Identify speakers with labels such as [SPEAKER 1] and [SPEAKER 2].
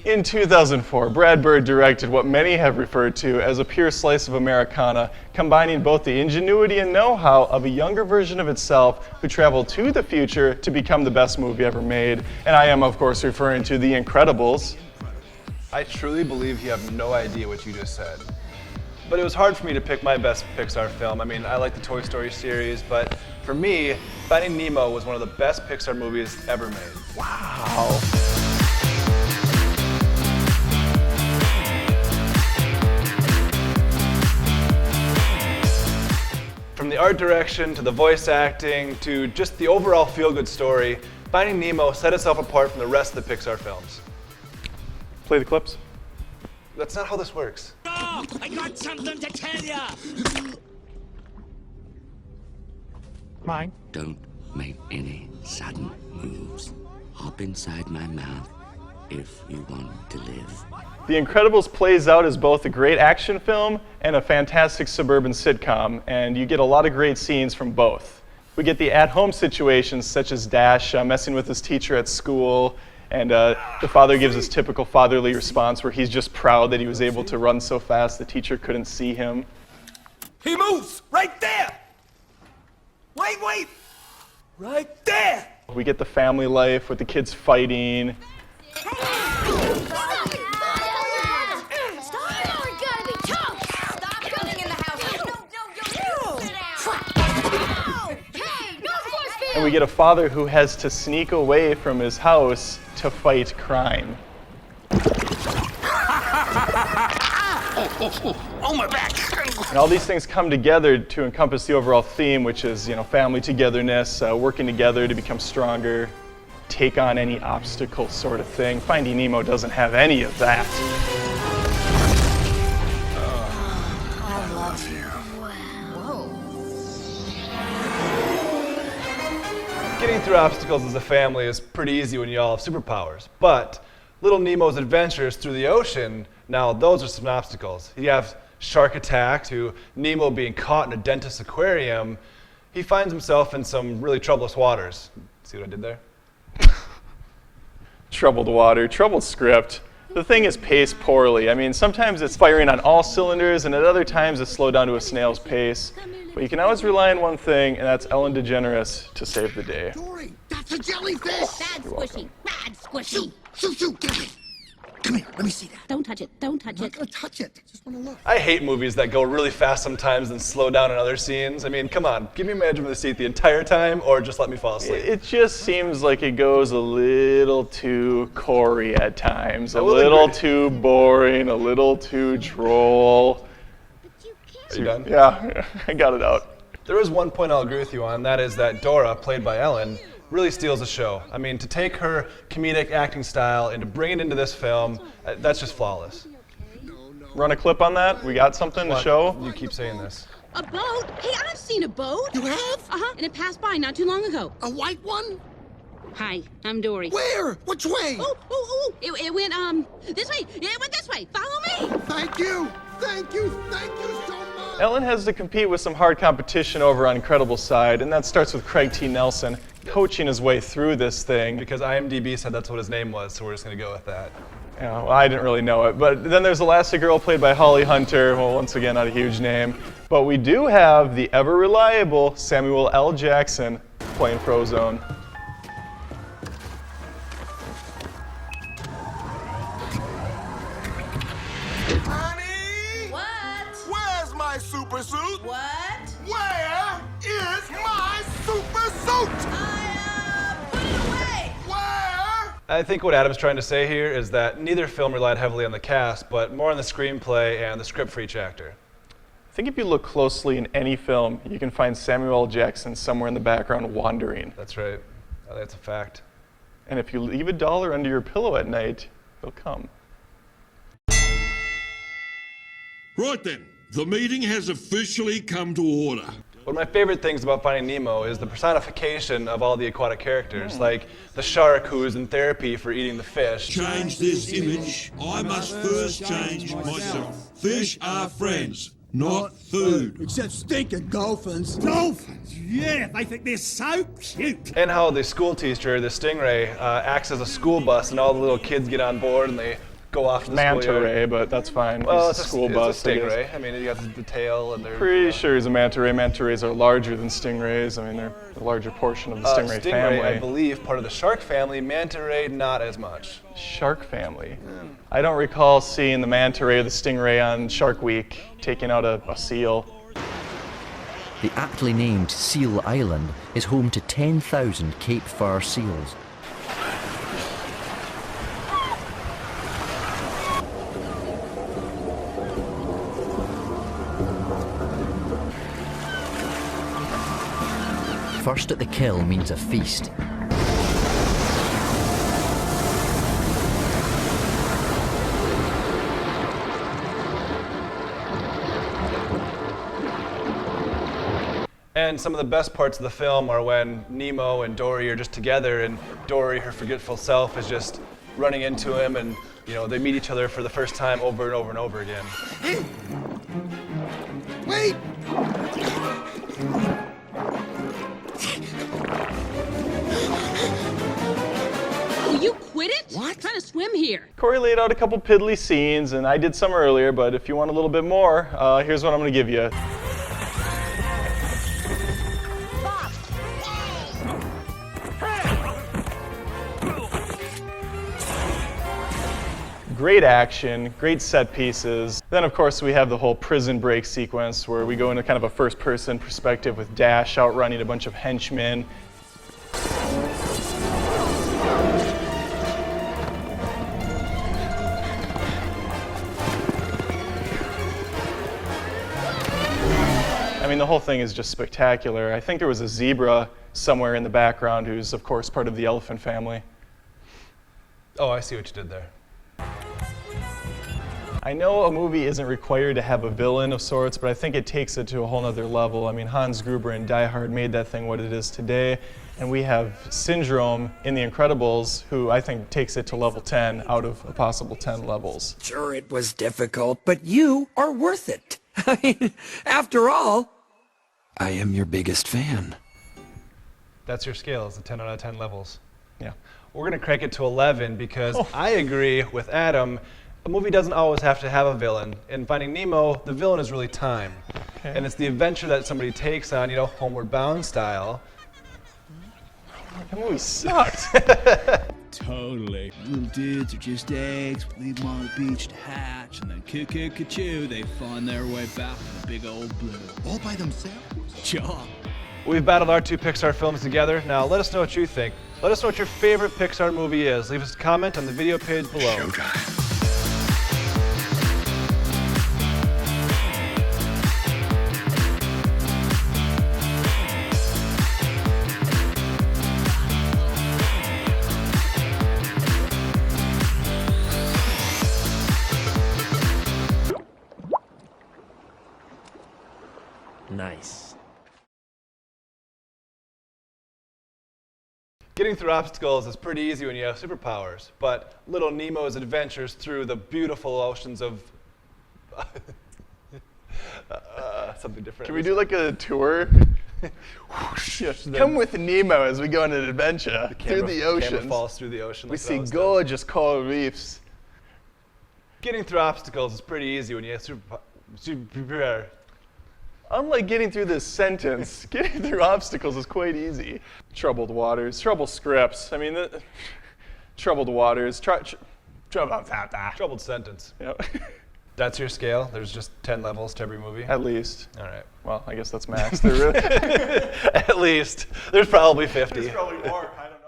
[SPEAKER 1] In 2004, Brad Bird directed what many have referred to as a pure slice of Americana, combining both the ingenuity and know-how of a younger version of itself who traveled to the future to become the best movie ever made. And I am, of course, referring to The Incredibles.
[SPEAKER 2] I truly believe you have no idea what you just said. But it was hard for me to pick my best Pixar film. I mean, I like the Toy Story series, but for me, Finding Nemo was one of the best Pixar movies ever made.
[SPEAKER 1] Wow.
[SPEAKER 2] From the art direction to the voice acting to just the overall feel-good story, Finding Nemo set itself apart from the rest of the Pixar films.
[SPEAKER 1] Play the clips.
[SPEAKER 2] That's not how this works.
[SPEAKER 3] Oh, I got something to tell you!
[SPEAKER 4] Mine.
[SPEAKER 5] Don't make any sudden moves. Hop inside my mouth if you want to live.
[SPEAKER 1] The Incredibles plays out as both a great action film and a fantastic suburban sitcom, and you get a lot of great scenes from both. We get the at-home situations such as Dash messing with his teacher at school, and the father gives his typical fatherly response where he's just proud that he was able to run so fast the teacher couldn't see him.
[SPEAKER 3] He moves! Right there! Wait! Right there!
[SPEAKER 1] We get the family life with the kids fighting. And we get a father who has to sneak away from his house to fight crime.
[SPEAKER 3] Oh, my back!
[SPEAKER 1] And all these things come together to encompass the overall theme, which is, family togetherness, working together to become stronger, take on any obstacle sort of thing. Finding Nemo doesn't have any of that.
[SPEAKER 3] I love you.
[SPEAKER 2] Getting through obstacles as a family is pretty easy when you all have superpowers, but little Nemo's adventures through the ocean, now those are some obstacles. You have shark attack to Nemo being caught in a dentist's aquarium. He finds himself in some really troublous waters. See what I did there?
[SPEAKER 1] Troubled water, troubled script. The thing is paced poorly. I mean, sometimes it's firing on all cylinders, and at other times it's slowed down to a snail's pace. But you can always rely on one thing, and that's Ellen DeGeneres to save the day.
[SPEAKER 6] Dory, that's a jellyfish!
[SPEAKER 7] Bad squishy. Bad squishy.
[SPEAKER 6] Shoot, get it! Come here, let me see that.
[SPEAKER 7] Don't touch it. Don't touch
[SPEAKER 6] I'm
[SPEAKER 7] it.
[SPEAKER 6] not gonna touch it. I just wanna look.
[SPEAKER 2] I hate movies that go really fast sometimes and slow down in other scenes. I mean, come on, give me my edge of the seat the entire time, or just let me fall asleep.
[SPEAKER 1] It just seems like it goes a little too Corey at times, a
[SPEAKER 2] will
[SPEAKER 1] little
[SPEAKER 2] agree.
[SPEAKER 1] too boring, a little too droll.
[SPEAKER 2] Are you done?
[SPEAKER 1] Yeah, I got it out.
[SPEAKER 2] There is one point I'll agree with you on, that is that Dora, played by Ellen, really steals the show. I mean, to take her comedic acting style and to bring it into this film, that's just flawless.
[SPEAKER 1] Run a clip on that? We got something to
[SPEAKER 2] What?
[SPEAKER 1] show?
[SPEAKER 2] You keep saying this.
[SPEAKER 7] A boat? Hey, I've seen a boat.
[SPEAKER 6] You have?
[SPEAKER 7] Uh-huh, and it passed by not too long ago.
[SPEAKER 6] A white one?
[SPEAKER 7] Hi, I'm Dory.
[SPEAKER 6] Where? Which way?
[SPEAKER 7] Oh, it went, this way. It went this way. Follow me.
[SPEAKER 6] Thank you so much!
[SPEAKER 1] Ellen has to compete with some hard competition over on Incredibles' side, and that starts with Craig T. Nelson coaching his way through this thing.
[SPEAKER 2] Because IMDb said that's what his name was, so we're just gonna go with that.
[SPEAKER 1] Well, I didn't really know it. But then there's Elastigirl, played by Holly Hunter. Well, once again, not a huge name. But we do have the ever-reliable Samuel L. Jackson playing Frozone.
[SPEAKER 6] Honey!
[SPEAKER 7] What?
[SPEAKER 6] Where's my super suit?
[SPEAKER 7] What?
[SPEAKER 6] Where is my super suit?
[SPEAKER 7] Put it away.
[SPEAKER 6] Where?
[SPEAKER 2] I think what Adam's trying to say here is that neither film relied heavily on the cast, but more on the screenplay and the script for each actor.
[SPEAKER 1] I think if you look closely in any film, you can find Samuel L. Jackson somewhere in the background wandering.
[SPEAKER 2] That's right. That's a fact.
[SPEAKER 1] And if you leave $1 under your pillow at night, he'll come.
[SPEAKER 8] Right then, the meeting has officially come to order.
[SPEAKER 2] One of my favorite things about Finding Nemo is the personification of all the aquatic characters, like the shark who is in therapy for eating the fish.
[SPEAKER 8] Change this image. I must first change myself. Fish are friends, not food.
[SPEAKER 6] Except stinking dolphins.
[SPEAKER 3] Dolphins! Yeah, they think they're so cute.
[SPEAKER 2] And how the school teacher, the stingray, acts as a school bus and all the little kids get on board and they go off to the
[SPEAKER 1] Manta
[SPEAKER 2] schoolyard.
[SPEAKER 1] ray, but that's fine.
[SPEAKER 2] Well,
[SPEAKER 1] He's
[SPEAKER 2] it's
[SPEAKER 1] a school bus.
[SPEAKER 2] It's a
[SPEAKER 1] I guess.
[SPEAKER 2] stingray. I mean, you got the tail and they're...
[SPEAKER 1] Pretty sure he's a manta ray. Manta rays are larger than stingrays. I mean, they're the larger portion of the stingray, family.
[SPEAKER 2] I believe, part of the shark family. Manta ray, not as much.
[SPEAKER 1] Shark family. I don't recall seeing the manta ray or the stingray on Shark Week taking out a seal.
[SPEAKER 4] The aptly named Seal Island is home to 10,000 Cape Fur seals. First at the kill means a feast.
[SPEAKER 2] And some of the best parts of the film are when Nemo and Dory are just together, and Dory, her forgetful self, is just running into him, and they meet each other for the first time over and over and over again.
[SPEAKER 6] Wait!
[SPEAKER 7] Will you quit it? What? I'm trying to swim here.
[SPEAKER 1] Corey laid out a couple piddly scenes, and I did some earlier, but if you want a little bit more, here's what I'm going to give you. Great action, great set pieces. Then, of course, we have the whole prison break sequence where we go into kind of a first-person perspective with Dash outrunning a bunch of henchmen. I mean, the whole thing is just spectacular. I think there was a zebra somewhere in the background who's, of course, part of the elephant family.
[SPEAKER 2] Oh, I see what you did there.
[SPEAKER 1] I know a movie isn't required to have a villain of sorts, but I think it takes it to a whole nother level. I mean, Hans Gruber in Die Hard made that thing what it is today, and we have Syndrome in The Incredibles, who I think takes it to level 10 out of a possible 10 levels.
[SPEAKER 9] Sure, it was difficult, but you are worth it. I mean, after all, I am your biggest fan.
[SPEAKER 2] That's your scale, is the 10 out of 10 levels.
[SPEAKER 1] Yeah.
[SPEAKER 2] We're going to crank it to 11 because I agree with Adam. A movie doesn't always have to have a villain. In Finding Nemo, the villain is really time.
[SPEAKER 1] Okay.
[SPEAKER 2] And it's the adventure that somebody takes on, Homeward Bound style.
[SPEAKER 1] That movie sucked.
[SPEAKER 10] Totally. Little dudes are just eggs. We leave them on the beach to hatch, and then cuckoo-ca-choo, they find their way back to the big old blue.
[SPEAKER 6] All by themselves?
[SPEAKER 10] Job.
[SPEAKER 2] We've battled our two Pixar films together. Now let us know what you think. Let us know what your favorite Pixar movie is. Leave us a comment on the video page below.
[SPEAKER 6] Showtime.
[SPEAKER 4] Nice.
[SPEAKER 2] Getting through obstacles is pretty easy when you have superpowers, but little Nemo's adventures through the beautiful oceans of something different.
[SPEAKER 1] Can we do like a tour? Come with Nemo as we go on an adventure through the
[SPEAKER 2] Camera
[SPEAKER 1] oceans.
[SPEAKER 2] falls through the ocean.
[SPEAKER 1] We
[SPEAKER 2] like
[SPEAKER 1] see
[SPEAKER 2] those
[SPEAKER 1] gorgeous coral reefs.
[SPEAKER 2] Getting through obstacles is pretty easy when you have super.
[SPEAKER 1] Unlike getting through this sentence, getting through obstacles is quite easy. Troubled waters, trouble scripts. I mean, troubled waters,
[SPEAKER 2] Troubled sentence.
[SPEAKER 1] Yep.
[SPEAKER 2] That's your scale? There's just 10 levels to every movie?
[SPEAKER 1] At least.
[SPEAKER 2] All right.
[SPEAKER 1] Well, I guess that's max. They're really
[SPEAKER 2] At least. There's probably 50.
[SPEAKER 1] There's probably more. I don't know.